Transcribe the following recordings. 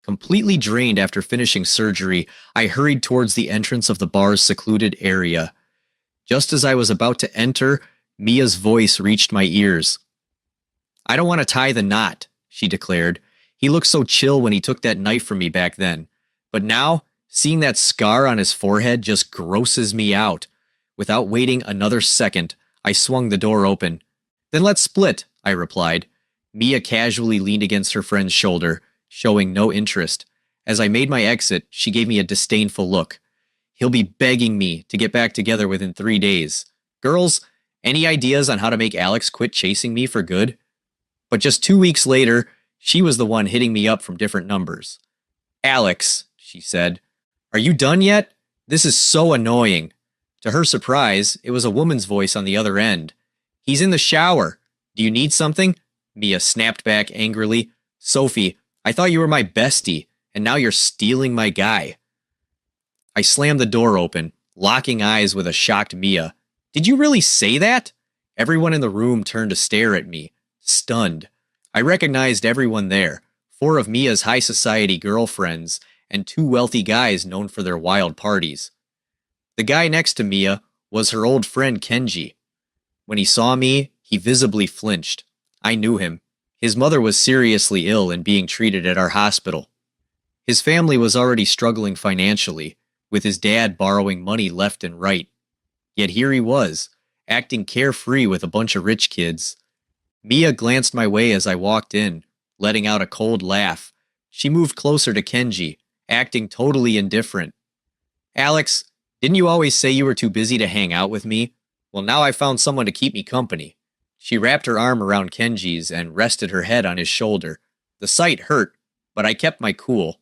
Completely drained after finishing surgery, I hurried towards the entrance of the bar's secluded area. Just as I was about to enter, Mia's voice reached my ears. "I don't want to tie the knot," she declared. "He looked so chill when he took that knife from me back then. But now, seeing that scar on his forehead just grosses me out." Without waiting another second, I swung the door open. "Then let's split," I replied. Mia casually leaned against her friend's shoulder, showing no interest. As I made my exit, she gave me a disdainful look. "He'll be begging me to get back together within 3 days. Girls, any ideas on how to make Alex quit chasing me for good?" But just 2 weeks later, she was the one hitting me up from different numbers. "Alex," she said, "are you done yet? This is so annoying." To her surprise, it was a woman's voice on the other end. "He's in the shower. Do you need something?" Mia snapped back angrily. "Sophie, I thought you were my bestie, and now you're stealing my guy." I slammed the door open, locking eyes with a shocked Mia. "Did you really say that?" Everyone in the room turned to stare at me, stunned. I recognized everyone there, 4 of Mia's high society girlfriends, and 2 wealthy guys known for their wild parties. The guy next to Mia was her old friend Kenji. When he saw me, he visibly flinched. I knew him. His mother was seriously ill and being treated at our hospital. His family was already struggling financially, with his dad borrowing money left and right. Yet here he was, acting carefree with a bunch of rich kids. Mia glanced my way as I walked in, letting out a cold laugh. She moved closer to Kenji, acting totally indifferent. "Alex, didn't you always say you were too busy to hang out with me? Well, now I found someone to keep me company." She wrapped her arm around Kenji's and rested her head on his shoulder. The sight hurt, but I kept my cool.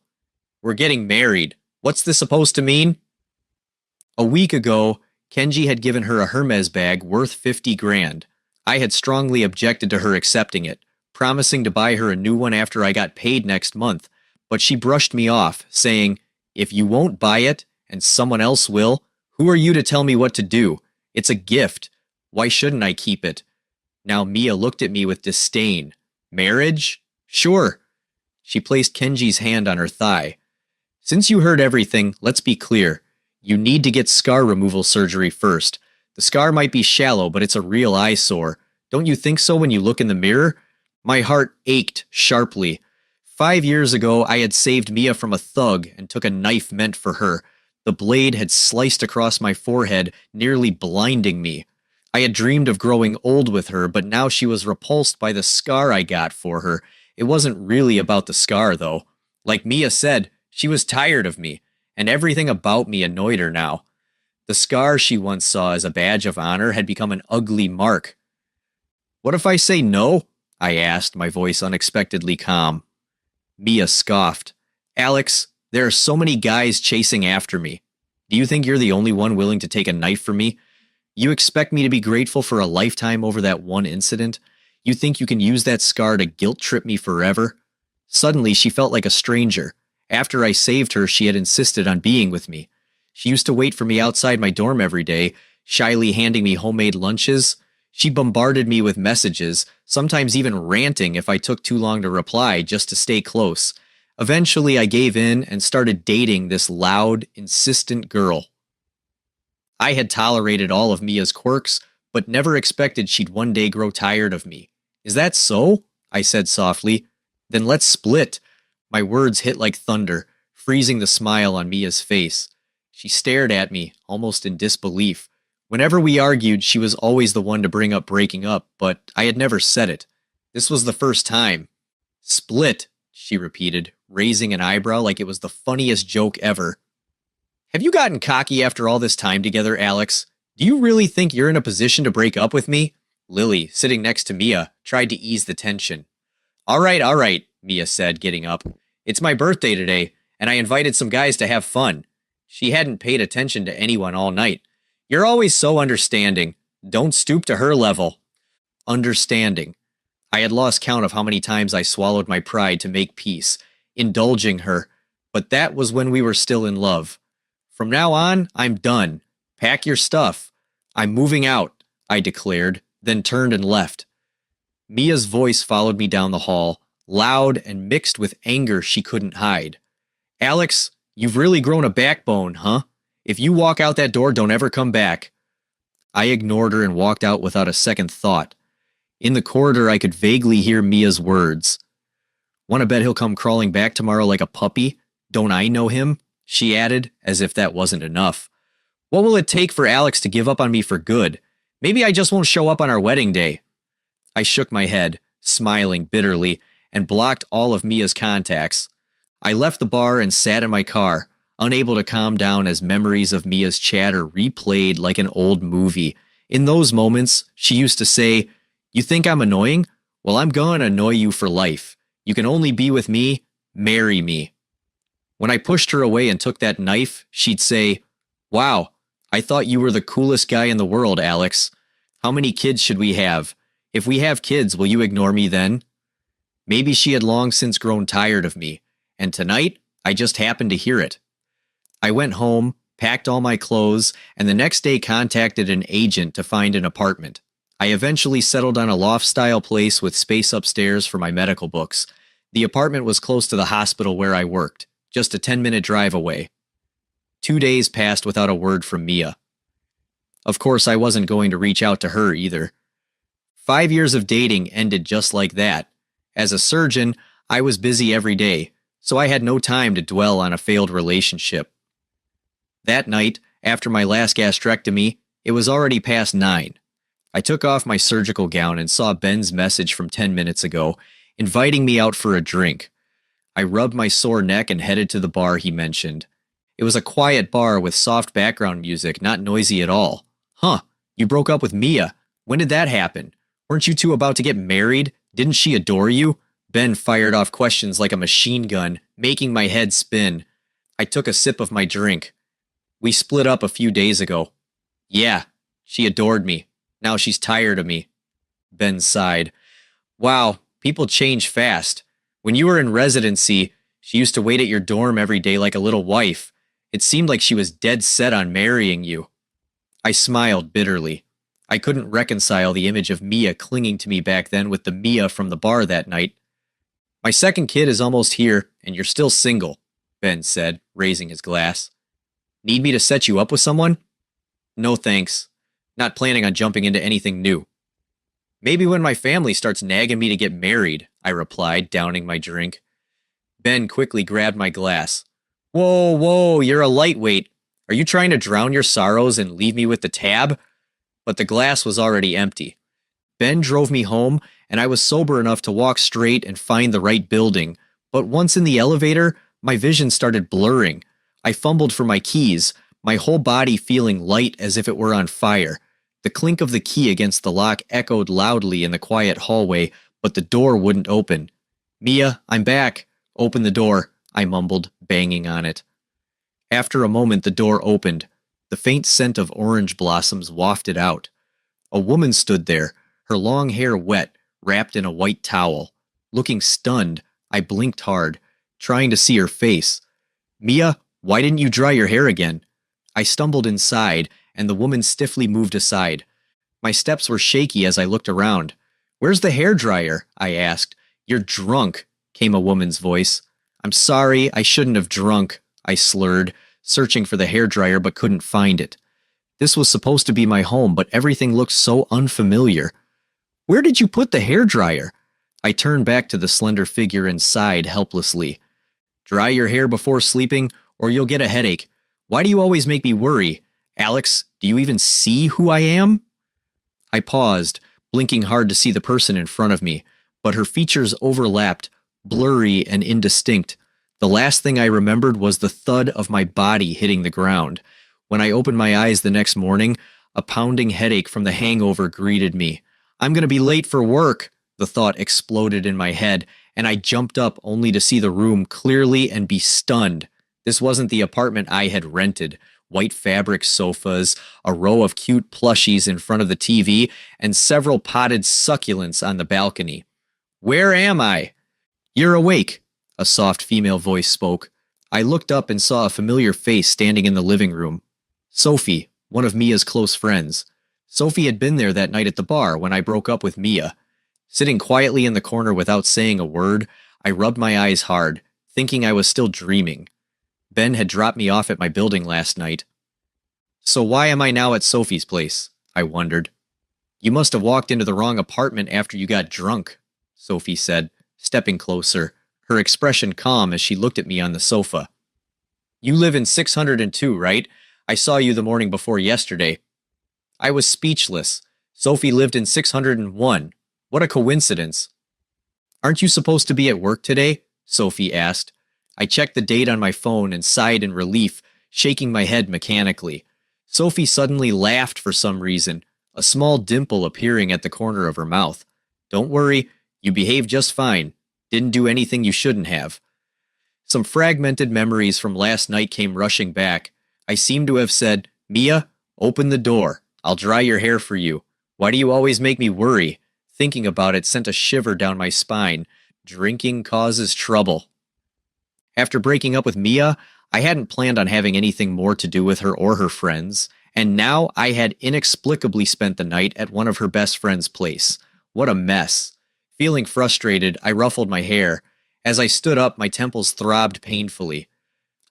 "We're getting married. What's this supposed to mean?" A week ago, Kenji had given her a Hermes bag worth 50 grand. I had strongly objected to her accepting it, promising to buy her a new one after I got paid next month, but she brushed me off, saying, "If you won't buy it, and someone else will, who are you to tell me what to do? It's a gift. Why shouldn't I keep it?" Now Mia looked at me with disdain. "Marriage? Sure." She placed Kenji's hand on her thigh. "Since you heard everything, let's be clear. You need to get scar removal surgery first. The scar might be shallow, but it's a real eyesore. Don't you think so when you look in the mirror?" My heart ached sharply. 5 years ago, I had saved Mia from a thug and took a knife meant for her. The blade had sliced across my forehead, nearly blinding me. I had dreamed of growing old with her, but now she was repulsed by the scar I got for her. It wasn't really about the scar, though. Like Mia said, she was tired of me, and everything about me annoyed her now. The scar she once saw as a badge of honor had become an ugly mark. "What if I say no?" I asked, my voice unexpectedly calm. Mia scoffed. "Alex, there are so many guys chasing after me. Do you think you're the only one willing to take a knife from me? You expect me to be grateful for a lifetime over that one incident? You think you can use that scar to guilt-trip me forever?" Suddenly, she felt like a stranger. After I saved her, she had insisted on being with me. She used to wait for me outside my dorm every day, shyly handing me homemade lunches. She bombarded me with messages, sometimes even ranting if I took too long to reply just to stay close. Eventually, I gave in and started dating this loud, insistent girl. I had tolerated all of Mia's quirks, but never expected she'd one day grow tired of me. "Is that so?" I said softly. "Then let's split." My words hit like thunder, freezing the smile on Mia's face. She stared at me, almost in disbelief. Whenever we argued, she was always the one to bring up breaking up, but I had never said it. This was the first time. "Split," she repeated, raising an eyebrow like it was the funniest joke ever. "Have you gotten cocky after all this time together, Alex? Do you really think you're in a position to break up with me?" Lily, sitting next to Mia, tried to ease the tension. All right, Mia said, getting up. "It's my birthday today, and I invited some guys to have fun." She hadn't paid attention to anyone all night. "You're always so understanding. Don't stoop to her level." Understanding. I had lost count of how many times I swallowed my pride to make peace, indulging her, but that was when we were still in love. "From now on, I'm done. Pack your stuff. I'm moving out," I declared, then turned and left. Mia's voice followed me down the hall, loud and mixed with anger she couldn't hide. Alex, you've really grown a backbone, huh? If you walk out that door, don't ever come back. I ignored her and walked out without a second thought. In the corridor, I could vaguely hear Mia's words. Want to bet he'll come crawling back tomorrow like a puppy? Don't I know him? She added, as if that wasn't enough. What will it take for Alex to give up on me for good? Maybe I just won't show up on our wedding day. I shook my head, smiling bitterly, and blocked all of Mia's contacts. I left the bar and sat in my car, unable to calm down as memories of Mia's chatter replayed like an old movie. In those moments, she used to say, "You think I'm annoying? Well, I'm going to annoy you for life. You can only be with me, marry me." When I pushed her away and took that knife, she'd say, "Wow, I thought you were the coolest guy in the world, Alex. How many kids should we have? If we have kids, will you ignore me then?" Maybe she had long since grown tired of me, and tonight I just happened to hear it. I went home, packed all my clothes, and the next day contacted an agent to find an apartment. I eventually settled on a loft-style place with space upstairs for my medical books. The apartment was close to the hospital where I worked, just a 10-minute drive away. 2 days passed without a word from Mia. Of course, I wasn't going to reach out to her either. 5 years of dating ended just like that. As a surgeon, I was busy every day, so I had no time to dwell on a failed relationship. That night, after my last gastrectomy, it was already past 9. I took off my surgical gown and saw Ben's message from 10 minutes ago, inviting me out for a drink. I rubbed my sore neck and headed to the bar he mentioned. It was a quiet bar with soft background music, not noisy at all. Huh, you broke up with Mia. When did that happen? Weren't you two about to get married? Didn't she adore you? Ben fired off questions like a machine gun, making my head spin. I took a sip of my drink. We split up a few days ago. Yeah, she adored me. Now she's tired of me. Ben sighed. Wow, people change fast. When you were in residency, she used to wait at your dorm every day like a little wife. It seemed like she was dead set on marrying you. I smiled bitterly. I couldn't reconcile the image of Mia clinging to me back then with the Mia from the bar that night. My second kid is almost here, and you're still single, Ben said, raising his glass. Need me to set you up with someone? No thanks. Not planning on jumping into anything new. Maybe when my family starts nagging me to get married, I replied, downing my drink. Ben quickly grabbed my glass. Whoa, you're a lightweight. Are you trying to drown your sorrows and leave me with the tab? But the glass was already empty. Ben drove me home, and I was sober enough to walk straight and find the right building. But once in the elevator, my vision started blurring. I fumbled for my keys, my whole body feeling light as if it were on fire. The clink of the key against the lock echoed loudly in the quiet hallway, but the door wouldn't open. Mia, I'm back. Open the door, I mumbled, banging on it. After a moment, the door opened. The faint scent of orange blossoms wafted out. A woman stood there, her long hair wet, wrapped in a white towel. Looking stunned, I blinked hard, trying to see her face. Mia, why didn't you dry your hair again? I stumbled inside, and the woman stiffly moved aside. My steps were shaky as I looked around. Where's the hairdryer? I asked. You're drunk, came a woman's voice. I'm sorry, I shouldn't have drunk, I slurred, searching for the hairdryer but couldn't find it. This was supposed to be my home, but everything looked so unfamiliar. Where did you put the hairdryer? I turned back to the slender figure and sighed helplessly. Dry your hair before sleeping, or you'll get a headache. Why do you always make me worry? Alex, do you even see who I am? I paused, blinking hard to see the person in front of me, but her features overlapped, blurry and indistinct. The last thing I remembered was the thud of my body hitting the ground. When I opened my eyes the next morning, a pounding headache from the hangover greeted me. I'm going to be late for work, the thought exploded in my head, and I jumped up only to see the room clearly and be stunned. This wasn't the apartment I had rented. White fabric sofas, a row of cute plushies in front of the TV, and several potted succulents on the balcony. Where am I? You're awake, a soft female voice spoke. I looked up and saw a familiar face standing in the living room. Sophie, one of Mia's close friends. Sophie had been there that night at the bar when I broke up with Mia. Sitting quietly in the corner without saying a word, I rubbed my eyes hard, thinking I was still dreaming. Ben had dropped me off at my building last night. So why am I now at Sophie's place? I wondered. You must have walked into the wrong apartment after you got drunk, Sophie said, stepping closer, her expression calm as she looked at me on the sofa. You live in 602, right? I saw you the morning before yesterday. I was speechless. Sophie lived in 601. What a coincidence. Aren't you supposed to be at work today? Sophie asked. I checked the date on my phone and sighed in relief, shaking my head mechanically. Sophie suddenly laughed for some reason, a small dimple appearing at the corner of her mouth. Don't worry, you behaved just fine. Didn't do anything you shouldn't have. Some fragmented memories from last night came rushing back. I seemed to have said, Mia, open the door. I'll dry your hair for you. Why do you always make me worry? Thinking about it sent a shiver down my spine. Drinking causes trouble. After breaking up with Mia, I hadn't planned on having anything more to do with her or her friends, and now I had inexplicably spent the night at one of her best friend's place. What a mess. Feeling frustrated, I ruffled my hair. As I stood up, my temples throbbed painfully.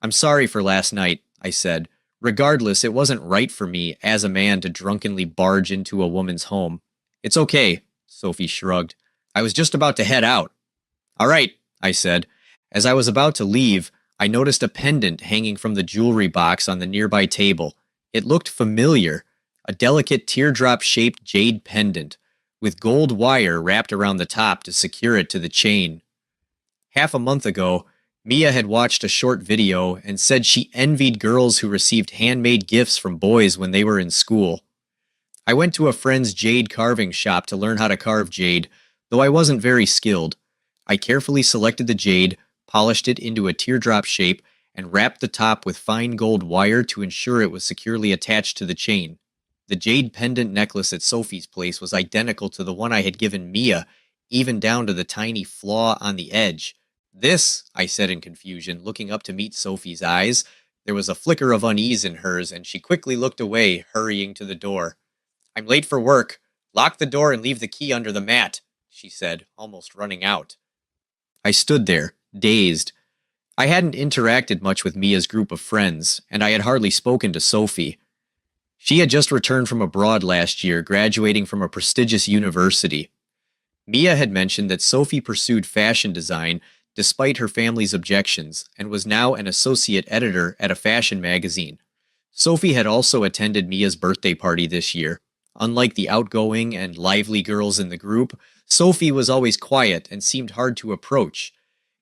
I'm sorry for last night, I said. Regardless, it wasn't right for me, as a man, to drunkenly barge into a woman's home. It's okay, Sophie shrugged. I was just about to head out. All right, I said. As I was about to leave, I noticed a pendant hanging from the jewelry box on the nearby table. It looked familiar, a delicate teardrop-shaped jade pendant, with gold wire wrapped around the top to secure it to the chain. Half a month ago, Mia had watched a short video and said she envied girls who received handmade gifts from boys when they were in school. I went to a friend's jade carving shop to learn how to carve jade, though I wasn't very skilled. I carefully selected the jade, polished it into a teardrop shape, and wrapped the top with fine gold wire to ensure it was securely attached to the chain. The jade pendant necklace at Sophie's place was identical to the one I had given Mia, even down to the tiny flaw on the edge. This, I said in confusion, looking up to meet Sophie's eyes. There was a flicker of unease in hers, and she quickly looked away, hurrying to the door. I'm late for work. Lock the door and leave the key under the mat, she said, almost running out. I stood there, dazed. I hadn't interacted much with Mia's group of friends, and I had hardly spoken to Sophie. She had just returned from abroad last year, graduating from a prestigious university. Mia had mentioned that Sophie pursued fashion design despite her family's objections, and was now an associate editor at a fashion magazine. Sophie had also attended Mia's birthday party this year. Unlike the outgoing and lively girls in the group, Sophie was always quiet and seemed hard to approach.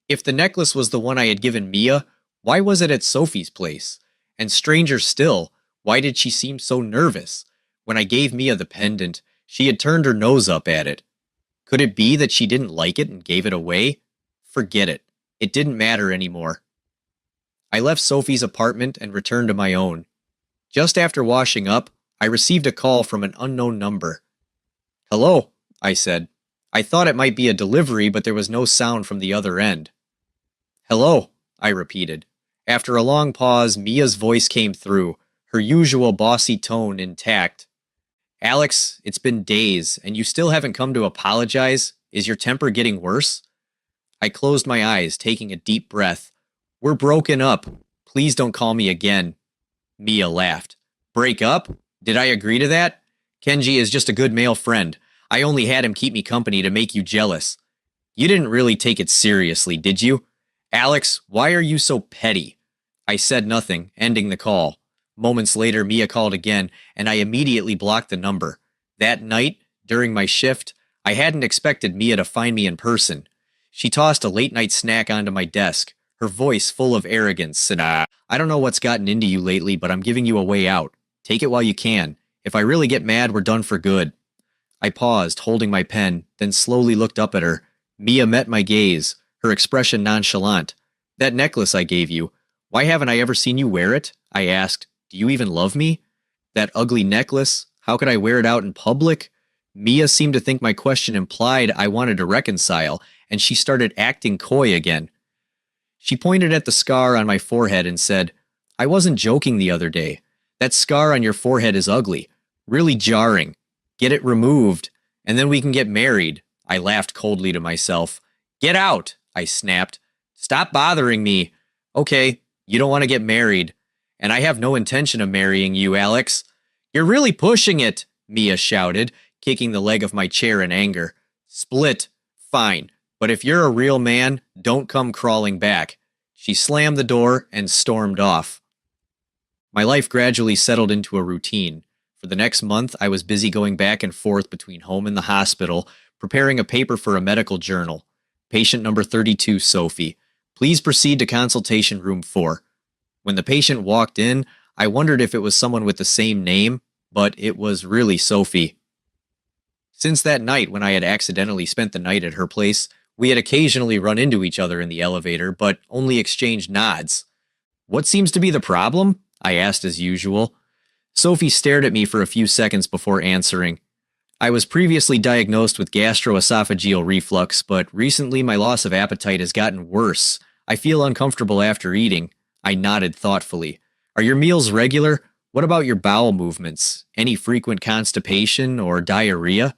If the necklace was the one I had given Mia, why was it at Sophie's place? And stranger still, why did she seem so nervous? When I gave Mia the pendant, she had turned her nose up at it. Could it be that she didn't like it and gave it away? Forget it. It didn't matter anymore. I left Sophie's apartment and returned to my own. Just after washing up, I received a call from an unknown number. Hello, I said. I thought it might be a delivery, but there was no sound from the other end. Hello, I repeated. After a long pause, Mia's voice came through, her usual bossy tone intact. Alex, it's been days, and you still haven't come to apologize? Is your temper getting worse? I closed my eyes, taking a deep breath. We're broken up. Please don't call me again. Mia laughed. Break up? Did I agree to that? Kenji is just a good male friend. I only had him keep me company to make you jealous. You didn't really take it seriously, did you? Alex, why are you so petty? I said nothing, ending the call. Moments later, Mia called again, and I immediately blocked the number. That night, during my shift, I hadn't expected Mia to find me in person. She tossed a late-night snack onto my desk, her voice full of arrogance, and I don't know what's gotten into you lately, but I'm giving you a way out. Take it while you can. If I really get mad, we're done for good. I paused, holding my pen, then slowly looked up at her. Mia met my gaze, her expression nonchalant. That necklace I gave you, why haven't I ever seen you wear it? I asked. Do you even love me? That ugly necklace, how could I wear it out in public? Mia seemed to think my question implied I wanted to reconcile, and she started acting coy again. She pointed at the scar on my forehead and said, I wasn't joking the other day. That scar on your forehead is ugly, really jarring. Get it removed, and then we can get married. I laughed coldly to myself. Get out, I snapped. Stop bothering me. Okay, you don't want to get married. And I have no intention of marrying you, Alex. You're really pushing it, Mia shouted, kicking the leg of my chair in anger. Split. Fine. But if you're a real man, don't come crawling back. She slammed the door and stormed off. My life gradually settled into a routine. For the next month, I was busy going back and forth between home and the hospital, preparing a paper for a medical journal. Patient number 32, Sophie. Please proceed to consultation room 4. When the patient walked in, I wondered if it was someone with the same name, but it was really Sophie. Since that night when I had accidentally spent the night at her place, we had occasionally run into each other in the elevator, but only exchanged nods. What seems to be the problem? I asked as usual. Sophie stared at me for a few seconds before answering. I was previously diagnosed with gastroesophageal reflux, but recently my loss of appetite has gotten worse. I feel uncomfortable after eating. I nodded thoughtfully. Are your meals regular? What about your bowel movements? Any frequent constipation or diarrhea?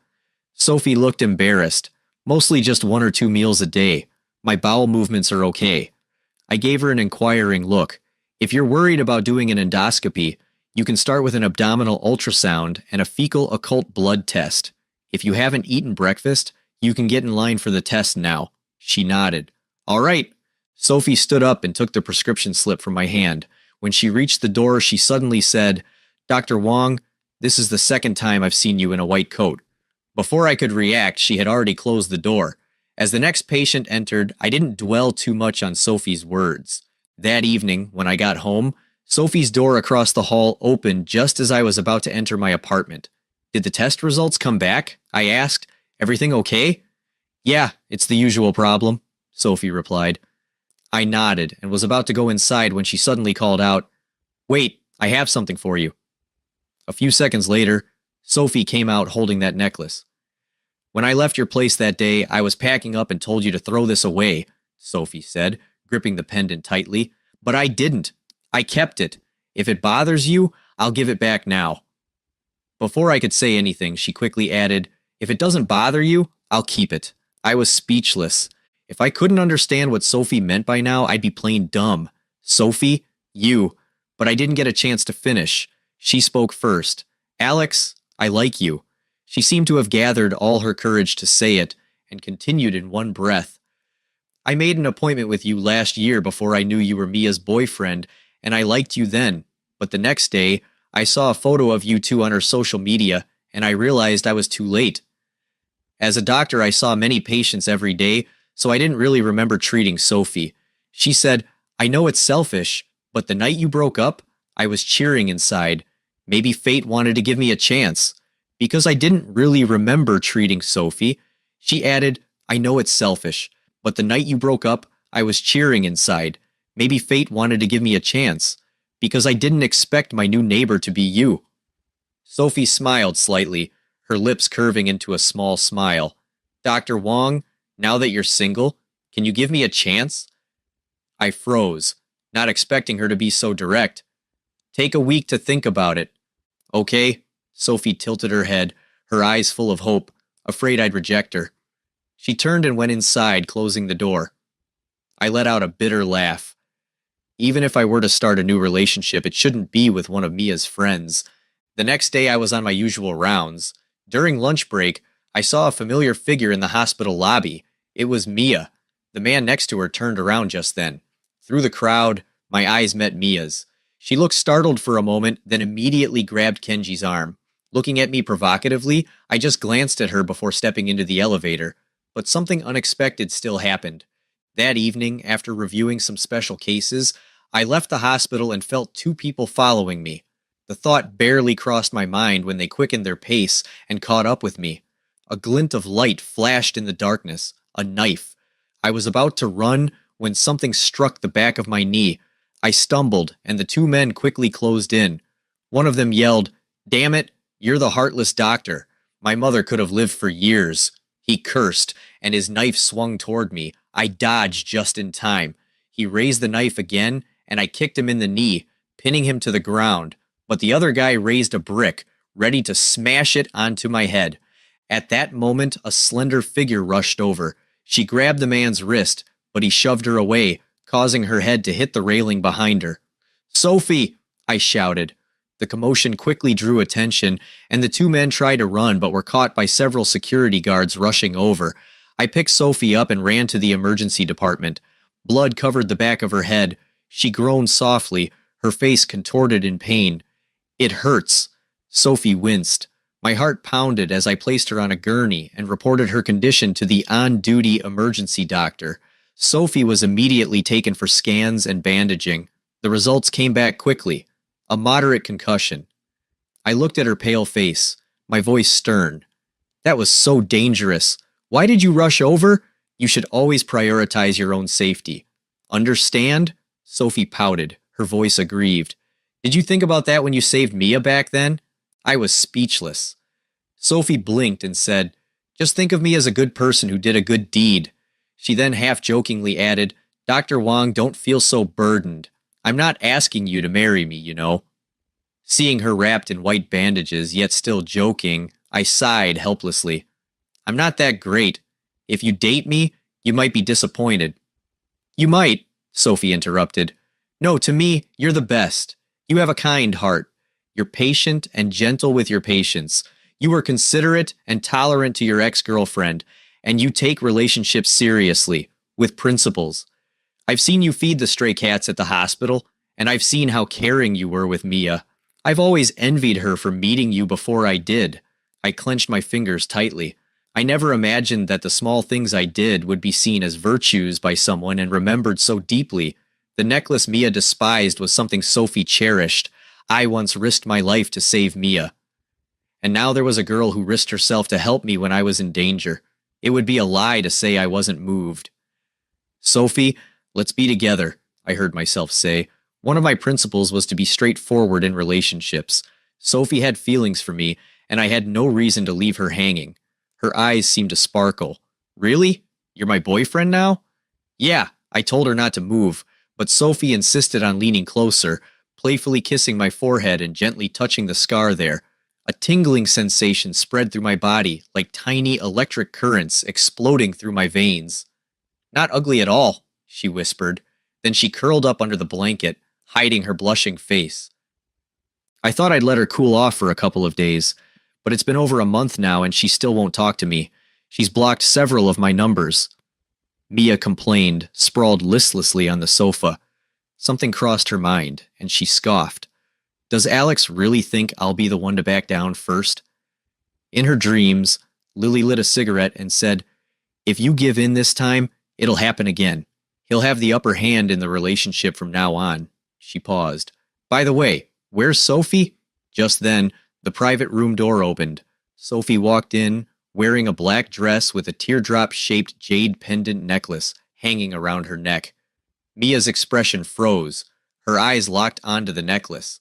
Sophie looked embarrassed. Mostly just 1 or 2 meals a day. My bowel movements are okay. I gave her an inquiring look. If you're worried about doing an endoscopy, you can start with an abdominal ultrasound and a fecal occult blood test. If you haven't eaten breakfast, you can get in line for the test now. She nodded. All right. Sophie stood up and took the prescription slip from my hand. When she reached the door, she suddenly said, Dr. Wong, this is the second time I've seen you in a white coat. Before I could react, she had already closed the door. As the next patient entered, I didn't dwell too much on Sophie's words. That evening, when I got home, Sophie's door across the hall opened just as I was about to enter my apartment. Did the test results come back? I asked. Everything okay? Yeah, it's the usual problem, Sophie replied. I nodded and was about to go inside when she suddenly called out, Wait, I have something for you. A few seconds later, Sophie came out holding that necklace. When I left your place that day, I was packing up and told you to throw this away, Sophie said, gripping the pendant tightly. But I didn't. I kept it. If it bothers you, I'll give it back now. Before I could say anything, she quickly added, If it doesn't bother you, I'll keep it. I was speechless. If I couldn't understand what Sophie meant by now, I'd be plain dumb. Sophie, you. But I didn't get a chance to finish. She spoke first. Alex, I like you. She seemed to have gathered all her courage to say it, and continued in one breath. I made an appointment with you last year before I knew you were Mia's boyfriend, and I liked you then. But the next day, I saw a photo of you two on her social media, and I realized I was too late. As a doctor, I saw many patients every day, so I didn't really remember treating Sophie. She said, I know it's selfish, but the night you broke up, I was cheering inside. Maybe fate wanted to give me a chance. Because I didn't really remember treating Sophie, she added, I know it's selfish, but the night you broke up, I was cheering inside. Maybe fate wanted to give me a chance. Because I didn't expect my new neighbor to be you. Sophie smiled slightly, her lips curving into a small smile. Dr. Wong, now that you're single, can you give me a chance? I froze, not expecting her to be so direct. Take a week to think about it. Okay? Sophie tilted her head, her eyes full of hope, afraid I'd reject her. She turned and went inside, closing the door. I let out a bitter laugh. Even if I were to start a new relationship, it shouldn't be with one of Mia's friends. The next day I was on my usual rounds. During lunch break, I saw a familiar figure in the hospital lobby. It was Mia. The man next to her turned around just then. Through the crowd, my eyes met Mia's. She looked startled for a moment, then immediately grabbed Kenji's arm. Looking at me provocatively, I just glanced at her before stepping into the elevator. But something unexpected still happened. That evening, after reviewing some special cases, I left the hospital and felt 2 people following me. The thought barely crossed my mind when they quickened their pace and caught up with me. A glint of light flashed in the darkness, a knife. I was about to run when something struck the back of my knee. I stumbled, and the 2 men quickly closed in. One of them yelled, Damn it, you're the heartless doctor. My mother could have lived for years. He cursed, and his knife swung toward me. I dodged just in time. He raised the knife again, and I kicked him in the knee, pinning him to the ground. But the other guy raised a brick, ready to smash it onto my head. At that moment, a slender figure rushed over. She grabbed the man's wrist, but he shoved her away, causing her head to hit the railing behind her. "Sophie!" I shouted. The commotion quickly drew attention, and the two men tried to run but were caught by several security guards rushing over. I picked Sophie up and ran to the emergency department. Blood covered the back of her head. She groaned softly, her face contorted in pain. "It hurts." Sophie winced. My heart pounded as I placed her on a gurney and reported her condition to the on-duty emergency doctor. Sophie was immediately taken for scans and bandaging. The results came back quickly. A moderate concussion. I looked at her pale face, my voice stern. "That was so dangerous. Why did you rush over? You should always prioritize your own safety. Understand?" Sophie pouted, her voice aggrieved. "Did you think about that when you saved Mia back then?" I was speechless. Sophie blinked and said, "Just think of me as a good person who did a good deed." She then half-jokingly added, "Dr. Wong, don't feel so burdened. I'm not asking you to marry me, you know." Seeing her wrapped in white bandages, yet still joking, I sighed helplessly. "I'm not that great. If you date me, you might be disappointed." "You might," Sophie interrupted. "No, to me, you're the best. You have a kind heart. You're patient and gentle with your patients. You are considerate and tolerant to your ex-girlfriend, and you take relationships seriously, with principles. I've seen you feed the stray cats at the hospital, and I've seen how caring you were with Mia. I've always envied her for meeting you before I did." I clenched my fingers tightly. I never imagined that the small things I did would be seen as virtues by someone and remembered so deeply. The necklace Mia despised was something Sophie cherished. I once risked my life to save Mia. And now there was a girl who risked herself to help me when I was in danger. It would be a lie to say I wasn't moved. "Sophie, let's be together," I heard myself say. One of my principles was to be straightforward in relationships. Sophie had feelings for me, and I had no reason to leave her hanging. Her eyes seemed to sparkle. "Really? You're my boyfriend now?" "Yeah," I told her not to move, but Sophie insisted on leaning closer, playfully kissing my forehead and gently touching the scar there. A tingling sensation spread through my body, like tiny electric currents exploding through my veins. "Not ugly at all," she whispered. Then she curled up under the blanket, hiding her blushing face. I thought I'd let her cool off for a couple of days, but it's been over a month now and she still won't talk to me. She's blocked several of my numbers. Mia complained, sprawled listlessly on the sofa. Something crossed her mind, and she scoffed. Does Alex really think I'll be the one to back down first? In her dreams, Lily lit a cigarette and said, "If you give in this time, it'll happen again. He'll have the upper hand in the relationship from now on." She paused. "By the way, where's Sophie?" Just then, the private room door opened. Sophie walked in, wearing a black dress with a teardrop-shaped jade pendant necklace hanging around her neck. Mia's expression froze. Her eyes locked onto the necklace.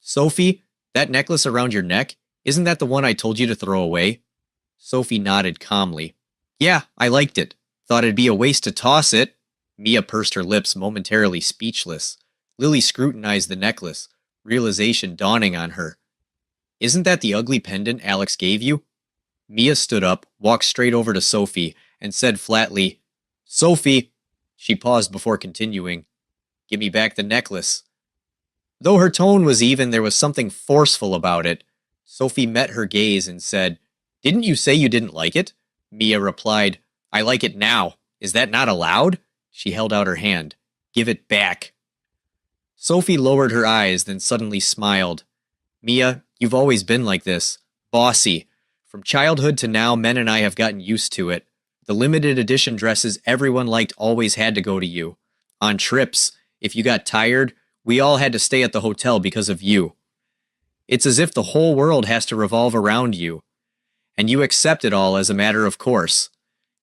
"Sophie, that necklace around your neck, isn't that the one I told you to throw away?" Sophie nodded calmly. "Yeah, I liked it. Thought it'd be a waste to toss it." Mia pursed her lips, momentarily speechless. Lily scrutinized the necklace, realization dawning on her. "Isn't that the ugly pendant Alex gave you?" Mia stood up, walked straight over to Sophie, and said flatly, "Sophie." She paused before continuing, "Give me back the necklace." Though her tone was even, there was something forceful about it. Sophie met her gaze and said, "Didn't you say you didn't like it?" Mia replied, "I like it now. Is that not allowed?" She held out her hand. "Give it back." Sophie lowered her eyes, then suddenly smiled. "Mia, you've always been like this. Bossy. From childhood to now, men and I have gotten used to it. The limited edition dresses everyone liked always had to go to you. On trips, if you got tired, we all had to stay at the hotel because of you. It's as if the whole world has to revolve around you. And you accept it all as a matter of course."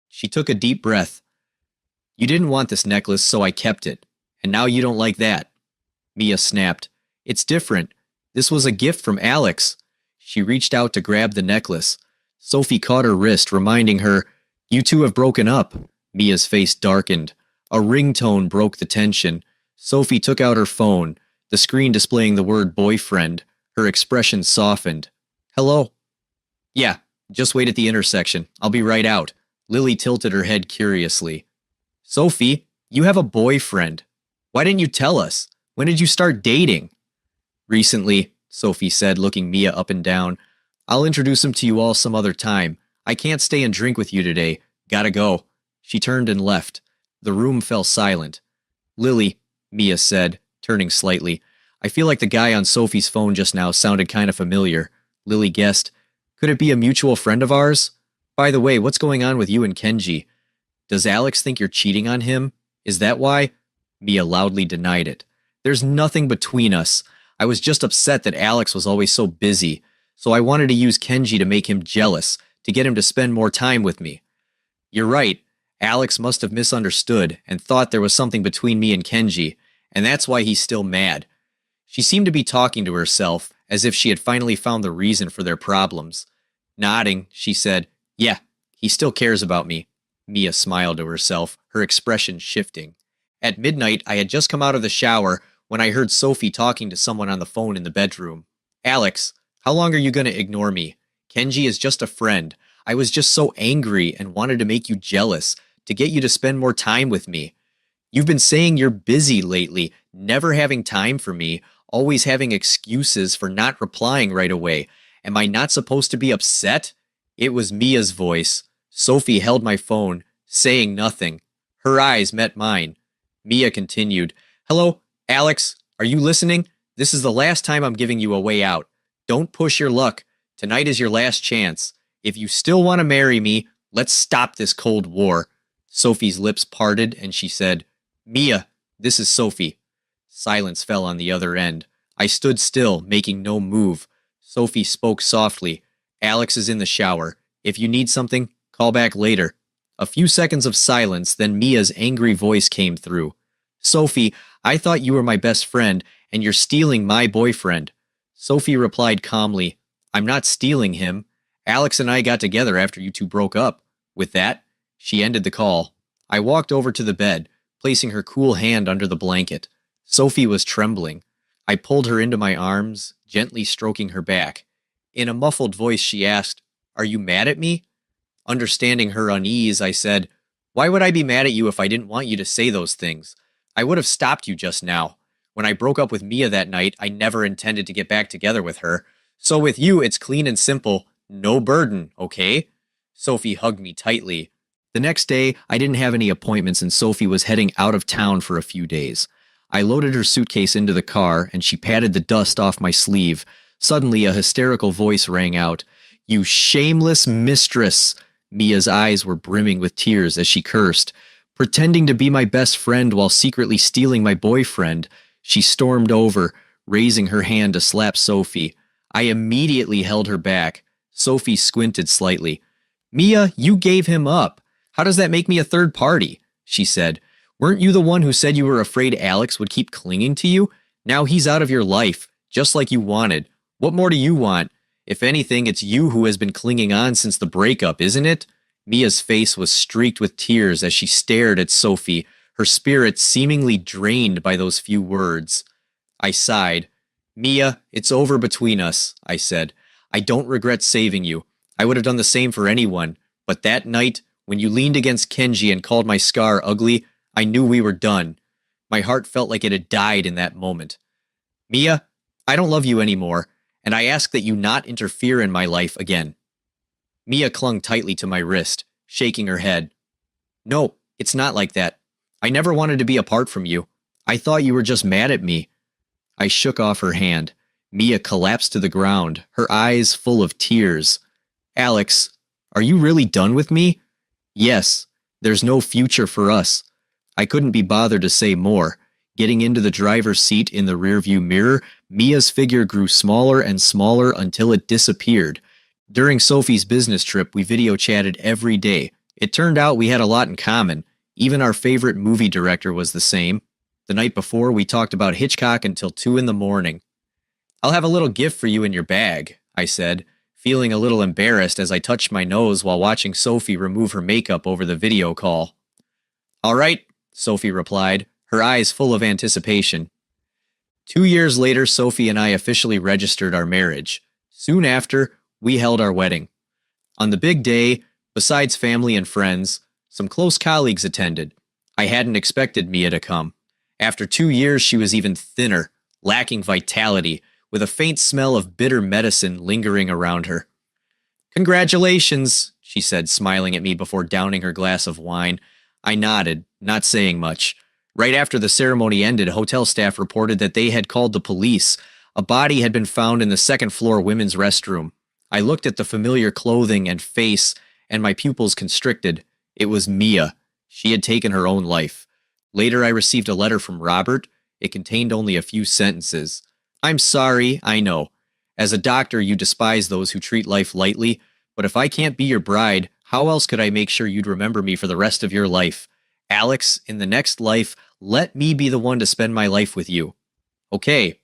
She took a deep breath. "You didn't want this necklace, so I kept it. And now you don't like that." Mia snapped. "It's different. This was a gift from Alex." She reached out to grab the necklace. Sophie caught her wrist, reminding her, "You two have broken up." Mia's face darkened. A ringtone broke the tension. Sophie took out her phone, the screen displaying the word boyfriend. Her expression softened. "Hello?" "Yeah, Just wait at the intersection. I'll be right out. Lily tilted her head curiously. Sophie, you have a boyfriend. Why didn't you tell us? When did you start dating? Recently, Sophie said, looking Mia up and down. I'll introduce him to you all some other time. I can't stay and drink with you today. Gotta go. She turned and left. The room fell silent. Lily, Mia said, turning slightly. I feel like the guy on Sophie's phone just now sounded kind of familiar. Lily guessed. Could it be a mutual friend of ours? By the way, what's going on with you and Kenji? Does Alex think you're cheating on him? Is that why? Mia loudly denied it. There's nothing between us. I was just upset that Alex was always so busy, so I wanted to use Kenji to make him jealous, to get him to spend more time with me. You're right. Alex must have misunderstood and thought there was something between me and Kenji, and that's why he's still mad. She seemed to be talking to herself, as if she had finally found the reason for their problems. Nodding, she said, Yeah, he still cares about me. Mia smiled to herself, her expression shifting. At midnight, I had just come out of the shower when I heard Sophie talking to someone on the phone in the bedroom. Alex, how long are you going to ignore me? Kenji is just a friend. I was just so angry and wanted to make you jealous, to get you to spend more time with me. You've been saying you're busy lately, never having time for me, always having excuses for not replying right away. Am I not supposed to be upset? It was Mia's voice. Sophie held my phone, saying nothing. Her eyes met mine. Mia continued, Hello, Alex, are you listening? This is the last time I'm giving you a way out. Don't push your luck. Tonight is your last chance. If you still want to marry me, let's stop this Cold War. Sophie's lips parted and she said, Mia, this is Sophie. Silence fell on the other end. I stood still, making no move. Sophie spoke softly. Alex is in the shower. If you need something, call back later. A few seconds of silence, then Mia's angry voice came through. Sophie, I thought you were my best friend, and you're stealing my boyfriend. Sophie replied calmly, I'm not stealing him. Alex and I got together after you two broke up. With that, she ended the call. I walked over to the bed, placing her cool hand under the blanket. Sophie was trembling. I pulled her into my arms, gently stroking her back. In a muffled voice, she asked, Are you mad at me? Understanding her unease, I said, Why would I be mad at you if I didn't want you to say those things? I would have stopped you just now. When I broke up with Mia that night, I never intended to get back together with her. So with you, it's clean and simple. No burden, okay? Sophie hugged me tightly. The next day, I didn't have any appointments and Sophie was heading out of town for a few days. I loaded her suitcase into the car and she patted the dust off my sleeve. Suddenly, a hysterical voice rang out. You shameless mistress! Mia's eyes were brimming with tears as she cursed. Pretending to be my best friend while secretly stealing my boyfriend. She stormed over, raising her hand to slap Sophie. I immediately held her back. Sophie squinted slightly. Mia, you gave him up. How does that make me a third party? She said. Weren't you the one who said you were afraid Alex would keep clinging to you? Now he's out of your life, just like you wanted. What more do you want? If anything, it's you who has been clinging on since the breakup, isn't it? Mia's face was streaked with tears as she stared at Sophie, her spirit seemingly drained by those few words. I sighed. Mia, it's over between us, I said. I don't regret saving you. I would have done the same for anyone. But that night, when you leaned against Kenji and called my scar ugly, I knew we were done. My heart felt like it had died in that moment. Mia, I don't love you anymore, and I ask that you not interfere in my life again. Mia clung tightly to my wrist, shaking her head. No, it's not like that. I never wanted to be apart from you. I thought you were just mad at me. I shook off her hand. Mia collapsed to the ground, her eyes full of tears. Alex, are you really done with me? Yes, there's no future for us. I couldn't be bothered to say more. Getting into the driver's seat in the rearview mirror, Mia's figure grew smaller and smaller until it disappeared. During Sophie's business trip, we video chatted every day. It turned out we had a lot in common. Even our favorite movie director was the same. The night before, we talked about Hitchcock until 2 in the morning. I'll have a little gift for you in your bag, I said, feeling a little embarrassed as I touched my nose while watching Sophie remove her makeup over the video call. All right, Sophie replied, her eyes full of anticipation. 2 years later, Sophie and I officially registered our marriage. Soon after, we held our wedding. On the big day, besides family and friends, some close colleagues attended. I hadn't expected Mia to come. After 2 years, she was even thinner, lacking vitality, with a faint smell of bitter medicine lingering around her. "Congratulations," she said, smiling at me before downing her glass of wine. I nodded, not saying much. Right after the ceremony ended, hotel staff reported that they had called the police. A body had been found in the second-floor women's restroom. I looked at the familiar clothing and face, and my pupils constricted. It was Mia. She had taken her own life. Later, I received a letter from Robert. It contained only a few sentences. "I'm sorry, I know. As a doctor, you despise those who treat life lightly, but if I can't be your bride, how else could I make sure you'd remember me for the rest of your life? Alex, in the next life, let me be the one to spend my life with you." Okay,